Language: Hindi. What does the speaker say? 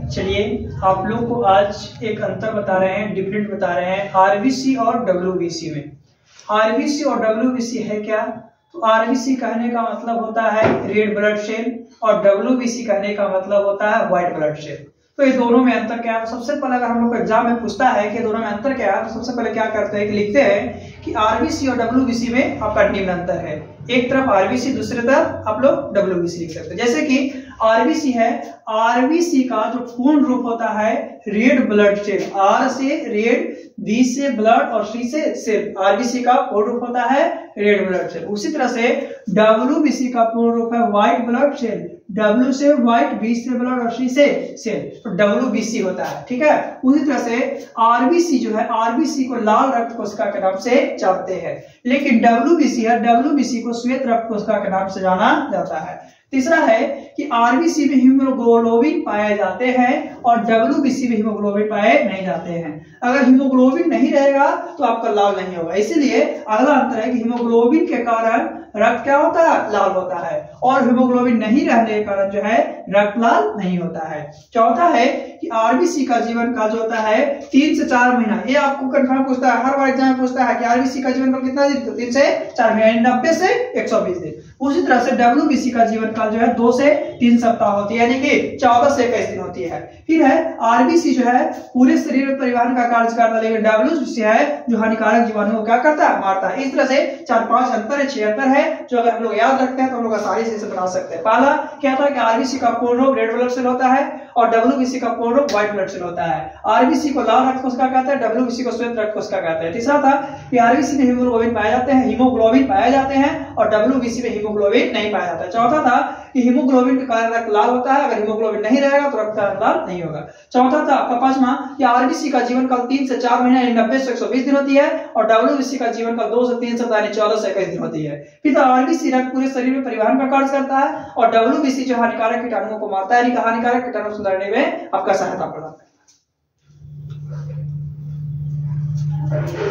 चलिए आप लोग को आज एक अंतर बता रहे हैं, डिफरेंट बता रहे हैं आरबीसी और डब्ल्यूबीसी में। आरबीसी और डब्ल्यूबीसी है क्या? तो आरबीसी कहने का मतलब होता है रेड ब्लड सेल और डब्ल्यूबीसी कहने का मतलब होता है व्हाइट ब्लड सेल। तो ये दोनों में अंतर क्या है? सबसे पहले अगर हम लोग को एग्जाम में पूछता है कि दोनों में अंतर क्या है, तो सबसे पहले क्या करते हैं कि लिखते हैं कि आरबीसी और डब्ल्यूबीसी में आपका निम्न अंतर है। एक तरफ आरबीसी, दूसरी तरफ आप लोग डब्ल्यूबीसी लिख सकते हैं। जैसे कि आरबीसी है, आरबीसी का जो पूर्ण रूप होता है रेड ब्लड सेल, आर से रेड, बी से ब्लड और सी से सेल। आरबीसी का पूर्ण रूप होता है रेड ब्लड सेल। उसी तरह से डब्ल्यूबीसी का पूर्ण रूप है व्हाइट ब्लड सेल, डब्ल्यू से व्हाइट, बी से ब्लड और सी से सेल, तो डब्ल्यूबीसी होता है। ठीक है। उसी तरह से आरबीसी जो है, आरबीसी को लाल रक्त कोशिका के नाम से जानते हैं, लेकिन डब्ल्यूबीसी है, डब्ल्यूबीसी को श्वेत रक्त कोशिका के नाम से जाना जाता है। तीसरा है कि आरबीसी में हीमोग्लोबिन पाए जाते हैं और डब्ल्यूबीसी में हीमोग्लोबिन पाए नहीं जाते हैं। अगर हीमोग्लोबिन नहीं रहेगा तो आपका लाल नहीं होगा। इसीलिए अगला अंतर है कि हीमोग्लोबिन के कारण रक्त क्या होता है? लाल होता है, और हीमोग्लोबिन नहीं रहने के कारण जो है रक्त लाल नहीं होता है। चौथा है कि आरबीसी का जीवन काल जो होता है 3 से 4 महीना। ये आपको कंफर्म पूछता है, हर बार एग्जाम में पूछता है कि आरबीसी का जीवन काल कितना दिन? तो 3 से 4 महीना, 90 से 120 दिन। उसी तरह से डब्ल्यूबीसी का जीवन काल जो है 2 से 3 सप्ताह होती है, यानी कि 14 से 21 दिन होती है। फिर है आरबीसी जो है पूरे शरीर में परिवहन का कार्य करता है, लेकिन डब्ल्यूबीसी है जो हानिकारक जीवाणु को क्या करता है? मारता है। इस तरह से 4-5 अंतर है, 6 अंतर है, जो अगर हम लोग याद रखते हैं तो हम लोग आसानी से इसे बना सकते हैं। पहला क्या था कि आरबीसी का पूर्ण रूप रेड ब्लड सेल होता है और डब्ल्यूबीसी का पूर्ण रूप व्हाइट ब्लड सेल होता है। आरबीसी को लाल रक्त कोशिका कहते हैं, डब्ल्यूबीसी को श्वेत रक्त कोशिका कहते हैं। तीसरा था कि आरबीसी में हीमोग्लोबिन पाए जाते हैं, हीमोग्लोबिन पाए जाते हैं और डब्ल्यूबीसी में हीमोग्लोबिन नहीं पाया जाता है। चौथा था कि हीमोग्लोबिन के कारण रक्त लाल होता है, अगर हीमोग्लोबिन नहीं रहेगा तो रक्त का रंग लाल नहीं होगा। चौथा था आपका पांचवा कि आरबीसी का जीवन काल 3 से 4 महीना यानी 90 से 120 दिन होती है और डब्ल्यूबीसी का जीवन काल 2 से 3 सप्ताह यानी 14 से 21 दिन होती है। फिर आरबीसी रक्त पूरे शरीर में परिवहन का कार्य करता है और डब्ल्यूबीसी जो हानिकारक कीटाणुओं को मारता है, यानी हानिकारक कीटाणु से लड़ने में आपका सहायता प्रदान करता है।